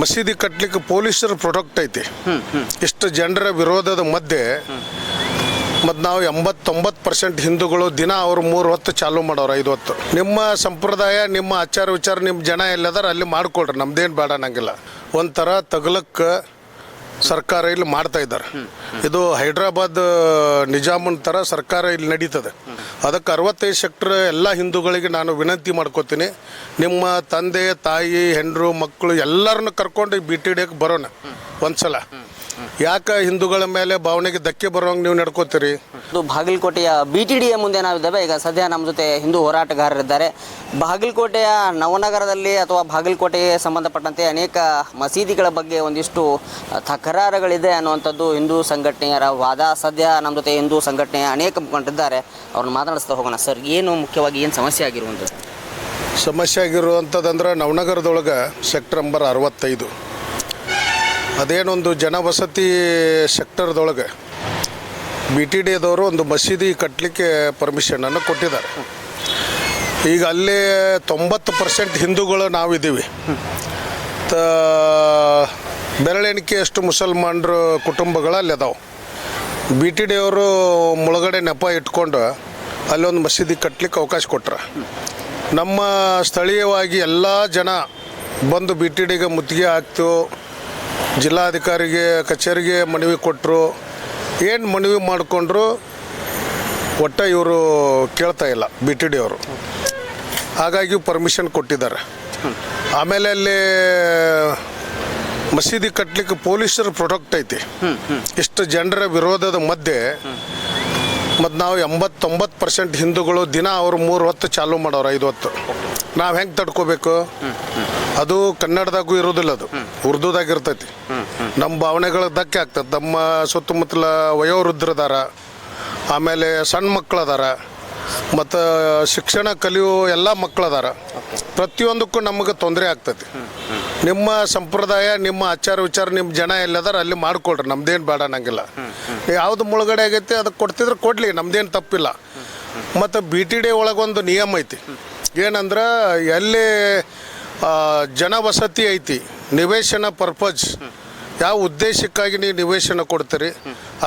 ಮಸೀದಿ ಕಟ್ಟಲಿಕ್ಕೆ ಪೊಲೀಸರ ಪ್ರೊಡಕ್ಟ್ ಐತಿ. ಇಷ್ಟು ಜನರ ವಿರೋಧದ ಮಧ್ಯೆ ಮತ್ತು ನಾವು 80-90% ಹಿಂದೂಗಳು ದಿನ ಅವ್ರು 3 ಹೊತ್ತು ಚಾಲೂ ಮಾಡೋರು, 5 ಹೊತ್ತು. ನಿಮ್ಮ ಸಂಪ್ರದಾಯ, ನಿಮ್ಮ ಆಚಾರ ವಿಚಾರ, ನಿಮ್ಮ ಜನ ಎಲ್ಲದಾರ ಅಲ್ಲಿ ಮಾಡ್ಕೊಳ್ರಿ, ನಮ್ದೇನು ಬೇಡ ಅನ್ನಂಗಿಲ್ಲ. ಒಂಥರ ತಗಲಕ್ಕೆ ಸರ್ಕಾರ ಇಲ್ಲಿ ಮಾಡ್ತಾ ಇದ್ದಾರೆ. ಇದು ಹೈದ್ರಾಬಾದ್ ನಿಜಾಮನ್ ಥರ ಸರ್ಕಾರ ಇಲ್ಲಿ ನಡೀತದೆ. ಅದಕ್ಕೆ 65 ಸೆಕ್ಟರ್ ಎಲ್ಲ ಹಿಂದೂಗಳಿಗೆ ನಾನು ವಿನಂತಿ ಮಾಡ್ಕೋತೀನಿ, ನಿಮ್ಮ ತಂದೆ ತಾಯಿ ಹೆಣ್ಣರು ಮಕ್ಕಳು ಎಲ್ಲರನ್ನು ಕರ್ಕೊಂಡು BTD ಬರೋಣ ಒಂದ್ಸಲ. ಯಾಕೆ ಹಿಂದೂಗಳ ಮೇಲೆ ಭಾವನೆಗೆ ಧಕ್ಕೆ ಬರೋಂಗೆ ನೀವು ನಡ್ಕೋತೀರಿ? ಇದು ಬಾಗಲಕೋಟೆಯ BTDಯ ಮುಂದೆ ನಾವಿದ್ದೇವೆ. ಈಗ ಸದ್ಯ ನಮ್ಮ ಜೊತೆ ಹಿಂದೂ ಹೋರಾಟಗಾರರಿದ್ದಾರೆ. ಬಾಗಲಕೋಟೆಯ ನವನಗರದಲ್ಲಿ ಅಥವಾ ಬಾಗಲಕೋಟೆಗೆ ಸಂಬಂಧಪಟ್ಟಂತೆ ಅನೇಕ ಮಸೀದಿಗಳ ಬಗ್ಗೆ ಒಂದಿಷ್ಟು ತಕರಾರುಗಳಿದೆ ಅನ್ನುವಂಥದ್ದು ಹಿಂದೂ ಸಂಘಟನೆಯರ ವಾದ. ಸದ್ಯ ನಮ್ಮ ಜೊತೆ ಹಿಂದೂ ಸಂಘಟನೆಯ ಅನೇಕ ಮುಖಂಡರಿದ್ದಾರೆ, ಅವ್ರನ್ನ ಮಾತನಾಡಿಸ್ತಾ ಹೋಗೋಣ. ಸರ್, ಏನು ಮುಖ್ಯವಾಗಿ ಏನು ಸಮಸ್ಯೆ ಆಗಿರುವಂಥದ್ದು? ಸಮಸ್ಯೆ ಆಗಿರುವಂಥದ್ದಂದ್ರೆ ನವನಗರದೊಳಗೆ ಸೆಕ್ಟರ್ ನಂಬರ್ 65 ಅದೇನೊಂದು ಜನವಸತಿ ಸೆಕ್ಟರ್ದೊಳಗೆ BTDದವರು ಒಂದು ಮಸೀದಿ ಕಟ್ಟಲಿಕ್ಕೆ ಪರ್ಮಿಷನನ್ನು ಕೊಟ್ಟಿದ್ದಾರೆ. ಈಗ ಅಲ್ಲಿ 90% ಹಿಂದೂಗಳು ನಾವಿದ್ದೀವಿ. ಬೆರಳೆಣಿಕೆಯಷ್ಟು ಮುಸಲ್ಮಾನರು ಕುಟುಂಬಗಳು ಅಲ್ಲಿ ಅದಾವೆ. BTDಯವರು ಮುಳುಗಡೆ ನೆಪ ಇಟ್ಕೊಂಡು ಅಲ್ಲೊಂದು ಮಸೀದಿ ಕಟ್ಟಲಿಕ್ಕೆ ಅವಕಾಶ ಕೊಟ್ರ. ನಮ್ಮ ಸ್ಥಳೀಯವಾಗಿ ಎಲ್ಲ ಜನ ಬಂದು BTDಗೆ ಮುತ್ತಿಗೆ ಹಾಕ್ತು, ಜಿಲ್ಲಾಧಿಕಾರಿಗೆ ಕಚೇರಿಗೆ ಮನವಿ ಕೊಟ್ಟರು. ಏನು ಮನವಿ ಮಾಡಿಕೊಂಡ್ರು ಒಟ್ಟು ಇವರು ಕೇಳ್ತಾ ಇಲ್ಲ BTDಯವರು. ಹಾಗಾಗಿ ಪರ್ಮಿಷನ್ ಕೊಟ್ಟಿದ್ದಾರೆ. ಆಮೇಲೆ ಅಲ್ಲಿ ಮಸೀದಿ ಕಟ್ಟಲಿಕ್ಕೆ ಪೊಲೀಸರ ಪ್ರೊಡಕ್ಟ್ ಐತಿ. ಇಷ್ಟು ಜನರ ವಿರೋಧದ ಮಧ್ಯೆ ಮತ್ತು ನಾವು 80-90% ಹಿಂದೂಗಳು ದಿನ ಅವ್ರು 3 ಹೊತ್ತು ಚಾಲೂ ಮಾಡೋರು, 5 ಹೊತ್ತು. ನಾವು ಹೆಂಗೆ ತಡ್ಕೋಬೇಕು? ಅದು ಕನ್ನಡದಾಗೂ ಇರೋದಿಲ್ಲ, ಅದು ಉರ್ದುದಾಗಿರ್ತೈತಿ. ನಮ್ಮ ಭಾವನೆಗಳ ಧಕ್ಕೆ ಆಗ್ತದೆ. ನಮ್ಮ ಸುತ್ತಮುತ್ತಲ ವಯೋವೃದ್ಧರದಾರ, ಆಮೇಲೆ ಸಣ್ಣ ಮಕ್ಕಳದಾರ, ಮತ್ತು ಶಿಕ್ಷಣ ಕಲಿಯೋ ಎಲ್ಲ ಮಕ್ಕಳದಾರ. ಪ್ರತಿಯೊಂದಕ್ಕೂ ನಮಗೆ ತೊಂದರೆ ಆಗ್ತೈತಿ. ನಿಮ್ಮ ಸಂಪ್ರದಾಯ, ನಿಮ್ಮ ಆಚಾರ ವಿಚಾರ, ನಿಮ್ಮ ಜನ ಎಲ್ಲದಾರ ಅಲ್ಲಿ ಮಾಡ್ಕೊಳ್ರಿ, ನಮ್ದೇನು ಬೇಡ ಅನ್ನಂಗಿಲ್ಲ. ಯಾವುದು ಮುಳುಗಡೆ ಆಗೈತಿ ಅದಕ್ಕೆ ಕೊಡ್ತಿದ್ರೆ ಕೊಡಲಿ, ನಮ್ದೇನು ತಪ್ಪಿಲ್ಲ. ಮತ್ತು BTD ಒಳಗೊಂದು ನಿಯಮ ಐತಿ. ಏನಂದ್ರೆ ಎಲ್ಲಿ ಜನವಸತಿ ಐತಿ, ನಿವೇಶನ ಪರ್ಪಸ್, ಯಾವ ಉದ್ದೇಶಕ್ಕಾಗಿ ನೀವು ನಿವೇಶನ ಕೊಡ್ತೀರಿ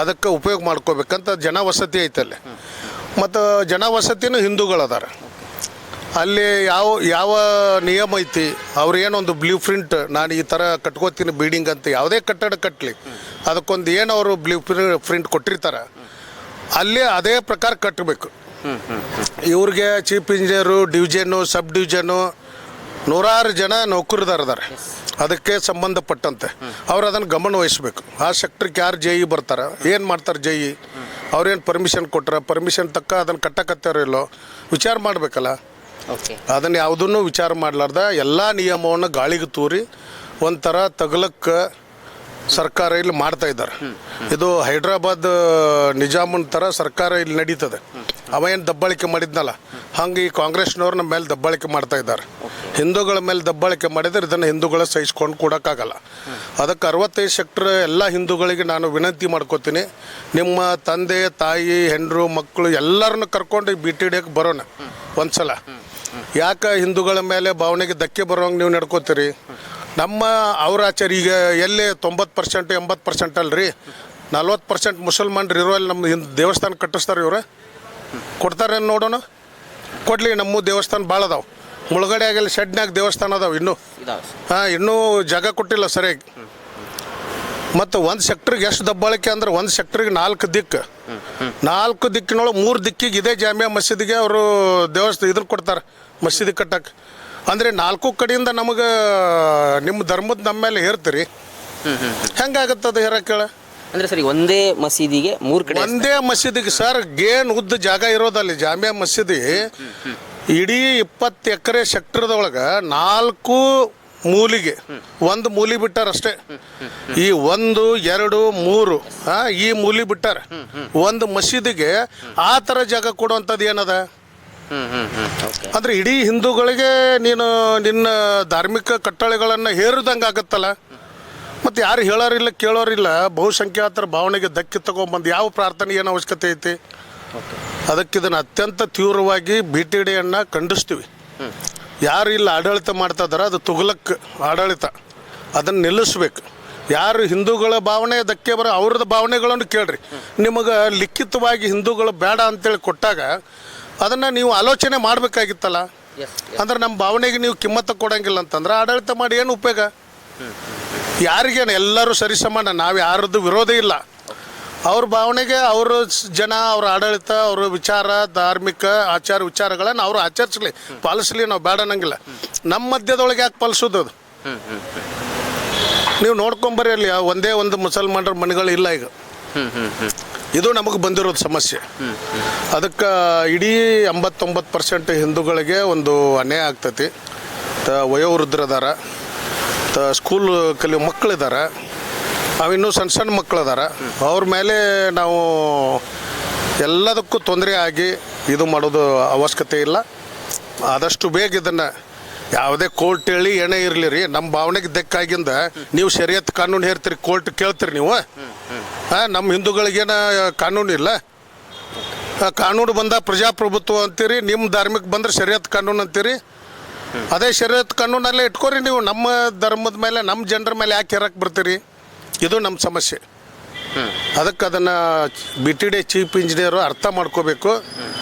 ಅದಕ್ಕೆ ಉಪಯೋಗ ಮಾಡ್ಕೋಬೇಕಂತ ಜನವಸತಿ ಐತಲ್ಲಿ. ಮತ್ತು ಜನವಸತಿನೂ ಹಿಂದೂಗಳದಾರ. ಅಲ್ಲಿ ಯಾವ ನಿಯಮ ಐತಿ, ಅವ್ರು ಏನೊಂದು ಬ್ಲೂ ಪ್ರಿಂಟ್, ನಾನು ಈ ಥರ ಕಟ್ಕೋತೀನಿ ಬಿಲ್ಡಿಂಗ್ ಅಂತ, ಯಾವುದೇ ಕಟ್ಟಡ ಕಟ್ಟಲಿ ಅದಕ್ಕೊಂದು ಏನು ಅವರು ಬ್ಲೂ ಪ್ರಿಂಟ್ ಕೊಟ್ಟಿರ್ತಾರೆ, ಅಲ್ಲಿ ಅದೇ ಪ್ರಕಾರ ಕಟ್ಟಬೇಕು. ಇವ್ರಿಗೆ ಚೀಫ್ ಇಂಜಿನಿಯರು, ಡಿವಿಷನ್ನು, ಸಬ್ ಡಿವಿಷನ್ನು, 100 ಜನ ನೌಕರದಾರದಾರೆ. ಅದಕ್ಕೆ ಸಂಬಂಧಪಟ್ಟಂತೆ ಅವ್ರು ಅದನ್ನು ಗಮನ ವಹಿಸ್ಬೇಕು. ಆ ಸೆಕ್ಟ್ರಿಗೆ ಯಾರು JE ಬರ್ತಾರೆ, ಏನು ಮಾಡ್ತಾರೆ JE, ಅವ್ರೇನು ಪರ್ಮಿಷನ್ ಕೊಟ್ರೆ, ಪರ್ಮಿಷನ್ ತಕ್ಕ ಅದನ್ನು ಕಟ್ಟಕತ್ತಾರೋ ಇಲ್ಲೋ ವಿಚಾರ ಮಾಡಬೇಕಲ್ಲ. ಅದನ್ನು ಯಾವುದನ್ನು ವಿಚಾರ ಮಾಡಲಾರ್ದ ಎಲ್ಲ ನಿಯಮವನ್ನು ಗಾಳಿಗೆ ತೂರಿ ಒಂಥರ ತಗಲಕ್ಕೆ ಸರ್ಕಾರ ಇಲ್ಲಿ ಮಾಡ್ತಾ ಇದ್ದಾರೆ. ಇದು ಹೈದ್ರಾಬಾದ್ ನಿಜಾಮನ್ ಥರ ಸರ್ಕಾರ ಇಲ್ಲಿ ನಡೀತದೆ. ಅವ ಏನು ದಬ್ಬಾಳಿಕೆ ಮಾಡಿದ್ನಲ್ಲ, ಹಂಗೆ ಈ ಕಾಂಗ್ರೆಸ್ನವ್ರು ನಮ್ಮ ಮೇಲೆ ದಬ್ಬಾಳಿಕೆ ಮಾಡ್ತಾ ಇದ್ದಾರೆ. ಹಿಂದೂಗಳ ಮೇಲೆ ದಬ್ಬಾಳಿಕೆ ಮಾಡಿದರೆ ಇದನ್ನು ಹಿಂದೂಗಳ ಸಹಿಸ್ಕೊಂಡು ಕೊಡೋಕ್ಕಾಗಲ್ಲ. ಅದಕ್ಕೆ 65 ಸೆಕ್ಟರ್ ಎಲ್ಲ ಹಿಂದೂಗಳಿಗೆ ನಾನು ವಿನಂತಿ ಮಾಡ್ಕೋತೀನಿ, ನಿಮ್ಮ ತಂದೆ ತಾಯಿ ಹೆಣ್ಣರು ಮಕ್ಕಳು ಎಲ್ಲರನ್ನು ಕರ್ಕೊಂಡು BTD ಬರೋಣ ಒಂದ್ಸಲ. ಯಾಕೆ ಹಿಂದೂಗಳ ಮೇಲೆ ಭಾವನೆಗೆ ಧಕ್ಕೆ ಬರೋಂಗೆ ನೀವು ನಡ್ಕೋತೀರಿ? ನಮ್ಮ ಅವ್ರ ಆಚಾರ ಈಗ ಎಲ್ಲಿ 90% 80% ಅಲ್ರಿ, 40% ಮುಸಲ್ಮಾನರು ಇರೋ ಅಲ್ಲಿ ನಮ್ಮ ದೇವಸ್ಥಾನ ಕಟ್ಟಿಸ್ತಾರೆ. ಇವ್ರು ಕೊಡ್ತಾರೆ ನೋಡೋಣ, ಕೊಡಲಿ. ನಮ್ಮ ದೇವಸ್ಥಾನ ಭಾಳ ಅದಾವೆ, ಮುಳುಗಡೆ ಆಗಲಿ ಶೆಡ್ನಾಗ ದೇವಸ್ಥಾನ ಅದಾವೆ ಇನ್ನೂ ಜಾಗ ಕೊಟ್ಟಿಲ್ಲ ಸರಿಯಾಗಿ. ಮತ್ತು ಒಂದು ಸೆಕ್ಟ್ರಿಗೆ ಎಷ್ಟು ದಬ್ಬಾಳಿಕೆ ಅಂದ್ರೆ, ಒಂದು ಸೆಕ್ಟ್ರಿಗೆ 4 ದಿಕ್ಕು, 4 ದಿಕ್ಕಿನೊಳಗೆ 3 ದಿಕ್ಕಿಗೆ ಇದೇ ಜಾಮಿಯಾ ಮಸೀದಿಗೆ ಅವರು ದೇವಸ್ಥಾನ ಇದನ್ನು ಕೊಡ್ತಾರೆ ಮಸೀದಿ ಕಟ್ಟಕ್ಕೆ. ಅಂದರೆ 4 ಕಡೆಯಿಂದ ನಮಗೆ ನಿಮ್ಮ ಧರ್ಮದ ನಮ್ಮ ಮೇಲೆ ಹೇರ್ತೀರಿ, ಹೆಂಗಾಗತ್ತದು ಹೇರಕ್ಕೇಳ? ಅಂದರೆ ಸರಿ, ಒಂದೇ ಮಸೀದಿಗೆ 3 ಕಡೆ, ಒಂದೇ ಮಸೀದಿಗೆ ಸರ್ ಗೇನ್ ಉದ್ದ ಜಾಗ ಇರೋದಲ್ಲಿ. ಜಾಮಿಯಾ ಮಸೀದಿ ಇಡೀ 20 ಎಕರೆ ಸೆಕ್ಟರ್ದೊಳಗೆ 4 ಮೂಲಿಗೆ 1 ಮೂಲಿ ಬಿಟ್ಟಾರಷ್ಟೇ. ಈ 1, 2, 3 ಈ ಮೂಲಿ ಬಿಟ್ಟಾರ. ಒಂದು ಮಸೀದಿಗೆ ಆ ಥರ ಜಾಗ ಕೊಡುವಂಥದ್ದು ಏನದ ಅಂದ್ರೆ ಇಡೀ ಹಿಂದೂಗಳಿಗೆ ನೀನು ನಿನ್ನ ಧಾರ್ಮಿಕ ಕಟ್ಟಳೆಗಳನ್ನು ಹೇರಿದಂಗೆ ಆಗುತ್ತಲ್ಲ. ಮತ್ತು ಯಾರು ಹೇಳೋರಿಲ್ಲ ಕೇಳೋರಿಲ್ಲ. ಬಹುಸಂಖ್ಯಾತರ ಭಾವನೆಗೆ ಧಕ್ಕೆ ತಗೊಂಬಂದು ಯಾವ ಪ್ರಾರ್ಥನೆ ಏನು ಅವಶ್ಯಕತೆ ಐತಿ? ಅದಕ್ಕೆ ಇದನ್ನು ಅತ್ಯಂತ ತೀವ್ರವಾಗಿ BTDಯನ್ನು ಖಂಡಿಸ್ತೀವಿ. ಯಾರು ಇಲ್ಲ ಆಡಳಿತ ಮಾಡ್ತಾ ಇದಾರೆ ಅದು ತುಘಲಕ್ ಆಡಳಿತ. ಅದನ್ನು ನಿಲ್ಲಿಸ್ಬೇಕು. ಯಾರು ಹಿಂದೂಗಳ ಭಾವನೆ ಧಕ್ಕೆ ಬರೋ ಅವ್ರದ್ದು ಭಾವನೆಗಳನ್ನು ಕೇಳ್ರಿ. ನಿಮಗೆ ಲಿಖಿತವಾಗಿ ಹಿಂದೂಗಳು ಬೇಡ ಅಂತೇಳಿ ಕೊಟ್ಟಾಗ ಅದನ್ನು ನೀವು ಆಲೋಚನೆ ಮಾಡಬೇಕಾಗಿತ್ತಲ್ಲ. ಅಂದ್ರೆ ನಮ್ಮ ಭಾವನೆಗೆ ನೀವು ಕಿಮ್ಮತ್ತು ಕೊಡೋಂಗಿಲ್ಲ ಅಂತಂದ್ರೆ ಆಡಳಿತ ಮಾಡಿ ಏನು ಉಪಯೋಗ? ಯಾರಿಗೇನು ಎಲ್ಲರೂ ಸರಿಸಮಾನ, ನಾವು ಯಾರದ್ದು ವಿರೋಧ ಇಲ್ಲ. ಅವ್ರ ಭಾವನೆಗೆ ಅವ್ರ ಜನ, ಅವ್ರ ಆಡಳಿತ, ಅವ್ರ ವಿಚಾರ, ಧಾರ್ಮಿಕ ಆಚಾರ ವಿಚಾರಗಳನ್ನು ಅವರು ಆಚರಿಸಲಿ, ಪಾಲಿಸಲಿ, ನಾವು ಬೇಡ ಅನ್ನಂಗಿಲ್ಲ. ನಮ್ಮ ಮಧ್ಯದೊಳಗೆ ಯಾಕೆ ಪಾಲಿಸೋದು? ಅದು ನೀವು ನೋಡ್ಕೊಂಬರ್ರಿ, ಅಲ್ಲಿ ಒಂದೇ ಒಂದು ಮುಸಲ್ಮಾನರ ಮನೆಗಳು ಇಲ್ಲ ಈಗ. ಇದು ನಮಗೆ ಬಂದಿರೋದು ಸಮಸ್ಯೆ. ಅದಕ್ಕೆ ಇಡೀ 89% ಹಿಂದೂಗಳಿಗೆ ಒಂದು ಅನ್ಯಾಯ ಆಗ್ತೈತಿ. ವಯೋವೃದ್ಧರದಾರ, ಸ್ಕೂಲ್ ಕಲಿಯೋ ಮಕ್ಕಳಿದ್ದಾರೆ, ಅವಿನ್ನೂ ಸಣ್ಣ ಸಣ್ಣ ಮಕ್ಕಳಿದಾರ. ಅವ್ರ ಮೇಲೆ ನಾವು ಎಲ್ಲದಕ್ಕೂ ತೊಂದರೆ ಆಗಿ ಇದು ಮಾಡೋದು ಅವಶ್ಯಕತೆ ಇಲ್ಲ. ಆದಷ್ಟು ಬೇಗ ಇದನ್ನು ಯಾವುದೇ ಕೋರ್ಟ್ ಹೇಳಿ ಏನೇ ಇರಲಿ ರೀ, ನಮ್ಮ ಭಾವನೆಗೆ ದಕ್ಕಾಗಿಂದ ನೀವು ಶರಿಯತ್ ಕಾನೂನು ಹೇರ್ತೀರಿ, ಕೋರ್ಟ್ ಕೇಳ್ತೀರಿ ನೀವು. ನಮ್ಮ ಹಿಂದೂಗಳಿಗೇನ ಕಾನೂನು ಇಲ್ಲ. ಕಾನೂನು ಬಂದ ಪ್ರಜಾಪ್ರಭುತ್ವ ಅಂತೀರಿ, ನಿಮ್ಮ ಧಾರ್ಮಿಕ ಬಂದ್ರೆ ಶರಿಯತ್ ಕಾನೂನು ಅಂತೀರಿ. ಅದೇ ಶರಿಯತ್ ಕಾನೂನಲ್ಲೇ ಇಟ್ಕೋರಿ ನೀವು. ನಮ್ಮ ಧರ್ಮದ ಮೇಲೆ, ನಮ್ಮ ಜನರ ಮೇಲೆ ಯಾಕೆ ಹೇರಕ್ಕೆ ಬರ್ತೀರಿ? ಇದು ನಮ್ಮ ಸಮಸ್ಯೆ. ಅದಕ್ಕೆ ಅದನ್ನು BTD ಚೀಫ್ ಇಂಜಿನಿಯರು ಅರ್ಥ ಮಾಡ್ಕೋಬೇಕು.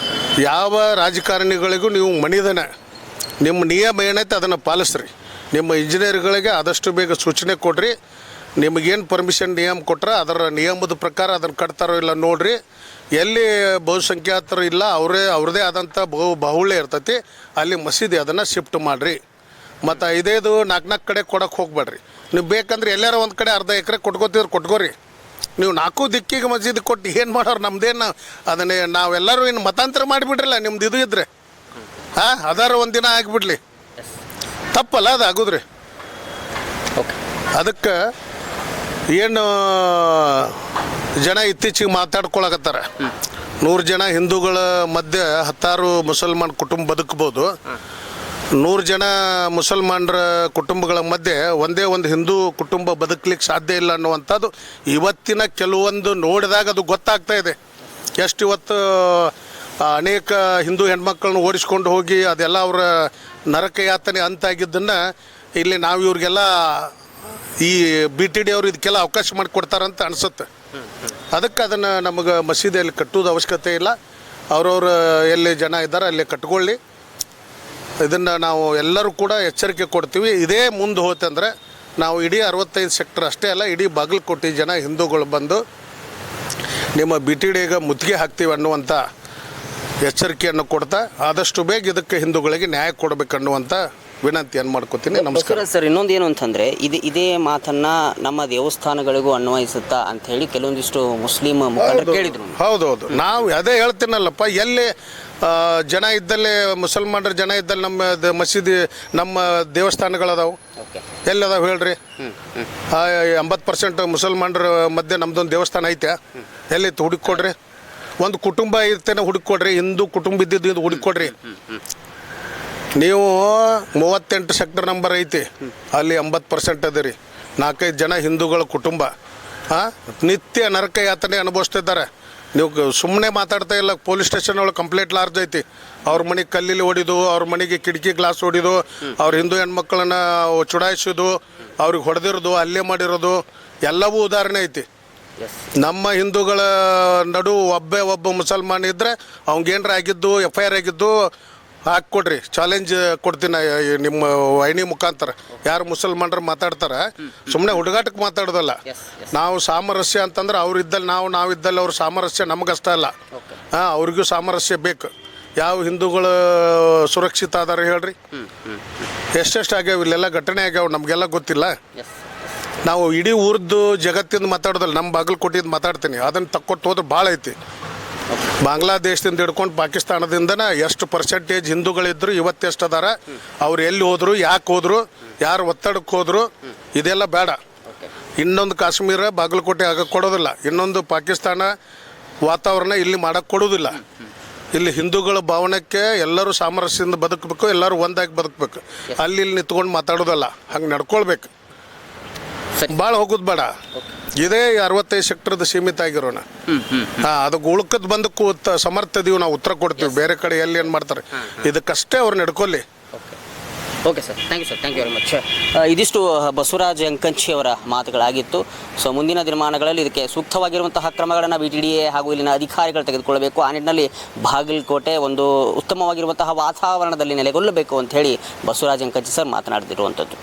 ಯಾವ ರಾಜಕಾರಣಿಗಳಿಗೂ ನೀವು ಮಣಿದನ ನಿಮ್ಮ ನಿಯಮ ಏನೈತೆ ಅದನ್ನು ಪಾಲಿಸ್ರಿ. ನಿಮ್ಮ ಇಂಜಿನಿಯರ್ಗಳಿಗೆ ಆದಷ್ಟು ಬೇಗ ಸೂಚನೆ ಕೊಡ್ರಿ. ನಿಮಗೇನು ಪರ್ಮಿಷನ್ ನಿಯಮ ಕೊಟ್ರೆ ಅದರ ನಿಯಮದ ಪ್ರಕಾರ ಅದನ್ನು ಕಟ್ತಾರೋ ಇಲ್ಲ ನೋಡ್ರಿ. ಎಲ್ಲಿ ಬಹುಸಂಖ್ಯಾತರು ಇಲ್ಲ, ಅವ್ರದ್ದೇ ಆದಂಥ ಬಾಹುಳ್ಯ ಇರ್ತೈತಿ, ಅಲ್ಲಿ ಮಸೀದಿ ಅದನ್ನು ಶಿಫ್ಟ್ ಮಾಡಿರಿ. ಮತ್ತು ಇದೇದು 4 ಕಡೆ ಕೊಡೋಕೆ ಹೋಗ್ಬೇಡ್ರಿ. ನೀವು ಬೇಕಂದ್ರೆ ಎಲ್ಲಾರ ಒಂದು ಕಡೆ ಅರ್ಧ ಎಕರೆ ಕೊಟ್ಕೋತಿದ್ರೆ ಕೊಟ್ಕೋರಿ. ನೀವು 4 ದಿಕ್ಕಿಗೆ ಮಸೀದಿ ಕೊಟ್ಟು ಏನು ಮಾಡೋರು? ನಮ್ದೇನು ಅದನ್ನೇ ನಾವೆಲ್ಲರೂ ಇನ್ನು ಮತಾಂತರ ಮಾಡಿಬಿಡ್ರಲ್ಲ ನಿಮ್ದು ಇದು ಇದ್ರೆ. ಅದಾರ ಒಂದಿನ ಆಗಿಬಿಡ್ಲಿ, ತಪ್ಪಲ್ಲ ಅದು ಆಗೋದ್ರಿ. ಅದಕ್ಕೆ ಏನು ಜನ ಇತ್ತೀಚೆಗೆ ಮಾತಾಡ್ಕೊಳಕತ್ತಾರ, 100 ಜನ ಹಿಂದೂಗಳ ಮಧ್ಯೆ 16 ಮುಸಲ್ಮಾನ್ ಕುಟುಂಬ ಬದುಕ್ಬೋದು, 100 ಜನ ಮುಸಲ್ಮಾನರ ಕುಟುಂಬಗಳ ಮಧ್ಯೆ ಒಂದೇ ಒಂದು ಹಿಂದೂ ಕುಟುಂಬ ಬದುಕಲಿಕ್ಕೆ ಸಾಧ್ಯ ಇಲ್ಲ ಅನ್ನುವಂಥದ್ದು ಇವತ್ತಿನ ಕೆಲವೊಂದು ನೋಡಿದಾಗ ಅದು ಗೊತ್ತಾಗ್ತಾ ಇದೆ. ಎಷ್ಟು ಇವತ್ತು ಅನೇಕ ಹಿಂದೂ ಹೆಣ್ಮಕ್ಳನ್ನ ಓಡಿಸ್ಕೊಂಡು ಹೋಗಿ ಅದೆಲ್ಲ ಅವರ ನರಕ ಯಾತನೆ ಅಂತಾಗಿದ್ದನ್ನು ಇಲ್ಲಿ ನಾವು ಇವ್ರಿಗೆಲ್ಲ ಈ BTD ಅವರು ಇದಕ್ಕೆಲ್ಲ ಅವಕಾಶ ಮಾಡಿಕೊಡ್ತಾರಂತ ಅನಿಸುತ್ತೆ. ಅದಕ್ಕೆ ಅದನ್ನು ನಮಗೆ ಮಸೀದಿಯಲ್ಲಿ ಕಟ್ಟೋದು ಅವಶ್ಯಕತೆ ಇಲ್ಲ. ಅವ್ರವ್ರು ಎಲ್ಲಿ ಜನ ಇದ್ದಾರೆ ಅಲ್ಲಿ ಕಟ್ಕೊಳ್ಳಿ. ಇದನ್ನು ನಾವು ಎಲ್ಲರೂ ಕೂಡ ಎಚ್ಚರಿಕೆ ಕೊಡ್ತೀವಿ. ಇದೇ ಮುಂದೆ ಹೋತಂದ್ರೆ ನಾವು ಇಡೀ 65 ಸೆಕ್ಟರ್ ಅಷ್ಟೇ ಅಲ್ಲ, ಇಡೀ ಬಾಗಲಕೋಟೆ ಜನ ಹಿಂದೂಗಳು ಬಂದು ನಿಮ್ಮ BTDಗೆ ಮುತ್ತಿಗೆ ಹಾಕ್ತೀವಿ ಅನ್ನುವಂಥ ಎಚ್ಚರಿಕೆಯನ್ನು ಕೊಡ್ತಾ ಆದಷ್ಟು ಬೇಗ ಇದಕ್ಕೆ ಹಿಂದೂಗಳಿಗೆ ನ್ಯಾಯ ಕೊಡಬೇಕನ್ನುವಂಥ ವಿನಂತಿಯನ್ನು ಮಾಡ್ಕೋತೀನಿ. ನಮಸ್ಕಾರ ಸರ್. ಇನ್ನೊಂದು ಏನು ಅಂತಂದರೆ ಇದೇ ಮಾತನ್ನು ನಮ್ಮ ದೇವಸ್ಥಾನಗಳಿಗೂ ಅನ್ವಯಿಸುತ್ತಾ ಅಂತ ಹೇಳಿ ಕೆಲವೊಂದಿಷ್ಟು ಮುಸ್ಲಿಂ ಮುಖಂಡರು ಕೇಳಿದ್ರು. ಹೌದೌದು, ನಾವು ಅದೇ ಹೇಳ್ತೀನಲ್ಲಪ್ಪ, ಎಲ್ಲಿ ಜನ ಇದ್ದಲ್ಲೇ ಮುಸಲ್ಮಾನರ ಜನ ಇದ್ದಲ್ಲಿ ನಮ್ಮ ಮಸೀದಿ ನಮ್ಮ ದೇವಸ್ಥಾನಗಳದಾವು ಎಲ್ಲದಾವು ಹೇಳ್ರಿ. 80% ಮುಸಲ್ಮಾನರ ಮಧ್ಯೆ ನಮ್ದೊಂದು ದೇವಸ್ಥಾನ ಐತೆ, ಎಲ್ಲಿತ್ತು ಹುಡುಕೊಡ್ರಿ. ಒಂದು ಕುಟುಂಬ ಇರ್ತೇನೆ ಹುಡುಕೊಡ್ರಿ, ಹಿಂದೂ ಕುಟುಂಬ ಇದ್ದಿದ್ದು ಹುಡುಕೊಡ್ರಿ. ನೀವು 38 ಸೆಕ್ಟರ್ ನಂಬರ್ ಐತಿ, ಅಲ್ಲಿ 80% ಅದ ರೀ. 4-5 ಜನ ಹಿಂದೂಗಳ ಕುಟುಂಬ ನಿತ್ಯ ನರಕ ಯಾತನೆ ಅನುಭವಿಸ್ತಿದ್ದಾರೆ. ನೀವು ಸುಮ್ಮನೆ ಮಾತಾಡ್ತಾ ಇಲ್ಲ. ಪೊಲೀಸ್ ಸ್ಟೇಷನ್ ಒಳಗೆ ಕಂಪ್ಲೇಂಟ್ ಲಾರ್ಜ್ ಐತಿ. ಅವ್ರ ಮನೆಗೆ ಕಲ್ಲಿಲಿ ಹೊಡಿದು, ಅವ್ರ ಮನೆಗೆ ಕಿಟಕಿ ಗ್ಲಾಸ್ ಹೊಡಿದು, ಅವ್ರ ಹಿಂದೂ ಹೆಣ್ಮಕ್ಳನ್ನ ಚುಡಾಯಿಸೋದು, ಅವ್ರಿಗೆ ಹೊಡೆದಿರೋದು, ಹಲ್ಲೆ ಮಾಡಿರೋದು ಎಲ್ಲವೂ ಉದಾಹರಣೆ ಐತಿ. ನಮ್ಮ ಹಿಂದೂಗಳ ನಡು ಒಬ್ಬ ಮುಸಲ್ಮಾನ್ ಇದ್ದರೆ ಅವ್ನಿಗೇನ್ರ ಆಗಿದ್ದು FIR ಆಗಿದ್ದು ಹಾಕ್ಕೊಡ್ರಿ. ಚಾಲೆಂಜ್ ಕೊಡ್ತೀನಿ ನಿಮ್ಮ ವಾಹಿನಿ ಮುಖಾಂತರ. ಯಾರು ಮುಸಲ್ಮಾನರು ಮಾತಾಡ್ತಾರೆ ಸುಮ್ಮನೆ ಹುಡುಗಾಟಕ್ಕೆ ಮಾತಾಡೋದಲ್ಲ. ನಾವು ಸಾಮರಸ್ಯ ಅಂತಂದ್ರೆ ಅವ್ರಿದ್ದಲ್ಲಿ ನಾವಿದ್ದಲ್ಲಿ ಅವ್ರ ಸಾಮರಸ್ಯ ನಮಗಷ್ಟ ಅಲ್ಲ, ಅವ್ರಿಗೂ ಸಾಮರಸ್ಯ ಬೇಕು. ಯಾವ ಹಿಂದೂಗಳು ಸುರಕ್ಷಿತ ಅದಾರ ಹೇಳ್ರಿ? ಎಷ್ಟೆಷ್ಟು ಆಗ್ಯಾವ ಇಲ್ಲೆಲ್ಲ ಘಟನೆ ಆಗ್ಯಾವ, ನಮಗೆಲ್ಲ ಗೊತ್ತಿಲ್ಲ. ನಾವು ಇಡೀ ಊರದ್ದು ಜಗತ್ತಿಂದ ಮಾತಾಡೋದಲ್ಲ, ನಮ್ಮ ಬಾಗಲಕೋಟೆಯಿಂದ ಮಾತಾಡ್ತೀನಿ. ಅದನ್ನು ತಕ್ಕೊಟ್ಟು ಹೋದ್ರೆ ಭಾಳ ಐತಿ. ಬಾಂಗ್ಲಾದೇಶದಿಂದ ಹಿಡ್ಕೊಂಡು ಪಾಕಿಸ್ತಾನದಿಂದನೇ ಎಷ್ಟು ಪರ್ಸೆಂಟೇಜ್ ಹಿಂದೂಗಳಿದ್ರು, ಇವತ್ತೆಷ್ಟು ಅದಾರ, ಅವ್ರು ಎಲ್ಲಿ ಹೋದ್ರು, ಯಾಕೆ ಹೋದ್ರು, ಯಾರು ಒತ್ತಡಕ್ಕೆ ಹೋದ್ರು, ಇದೆಲ್ಲ ಬೇಡ. ಇನ್ನೊಂದು ಕಾಶ್ಮೀರ ಬಾಗಲಕೋಟೆ ಆಗಕ್ಕೆ ಕೊಡೋದಿಲ್ಲ, ಇನ್ನೊಂದು ಪಾಕಿಸ್ತಾನ ವಾತಾವರಣ ಇಲ್ಲಿ ಮಾಡಕ್ಕೆ ಕೊಡೋದಿಲ್ಲ. ಇಲ್ಲಿ ಹಿಂದೂಗಳ ಭಾವನೆಗೆ ಎಲ್ಲರೂ ಸಾಮರಸ್ಯದಿಂದ ಬದುಕಬೇಕು, ಎಲ್ಲರೂ ಒಂದಾಗಿ ಬದುಕಬೇಕು. ಅಲ್ಲಿ ಇಲ್ಲಿ ನಿಂತ್ಕೊಂಡು ಮಾತಾಡೋದಲ್ಲ, ಹಂಗೆ ನಡ್ಕೊಳ್ಬೇಕು. ಭಾಳ ಹೋಗೋದು ಬೇಡ. ಇದೇ 65 ಸೆಕ್ಟರ್ದು ಸೀಮಿತ ಆಗಿರೋಣ. ಅದಕ್ಕೆ ಉಳ್ಕದ್ ಬಂದಕ್ಕೂ ಸಮರ್ಥ ಇದೀವಿ ನಾವು, ಉತ್ತರ ಕೊಡ್ತೀವಿ. ಬೇರೆ ಕಡೆ ಎಲ್ಲಿ ಏನು ಮಾಡ್ತಾರೆ ಇದಕ್ಕಷ್ಟೇ ಅವ್ರು ನಡ್ಕೊಲ್ಲಿ. Okay sir, thank you sir, thank you very much. ಇದಿಷ್ಟು ಬಸವರಾಜ್ ಅಂಕಂಚಿ ಅವರ ಮಾತುಗಳಾಗಿತ್ತು. ಸೊ ಮುಂದಿನ ದಿನಮಾನಗಳಲ್ಲಿ ಇದಕ್ಕೆ ಸೂಕ್ತವಾಗಿರುವಂತಹ ಕ್ರಮಗಳನ್ನು BTDA ಹಾಗೂ ಇಲ್ಲಿನ ಅಧಿಕಾರಿಗಳು ತೆಗೆದುಕೊಳ್ಳಬೇಕು. ಆ ನಿಟ್ಟಿನಲ್ಲಿ ಬಾಗಲಕೋಟೆ ಒಂದು ಉತ್ತಮವಾಗಿರುವಂತಹ ವಾತಾವರಣದಲ್ಲಿ ನೆಲೆಗೊಳ್ಳಬೇಕು ಅಂತ ಹೇಳಿ ಬಸವರಾಜ್ ಅಂಕಂಚಿ ಸರ್ ಮಾತನಾಡ್ತಿರುವಂಥದ್ದು.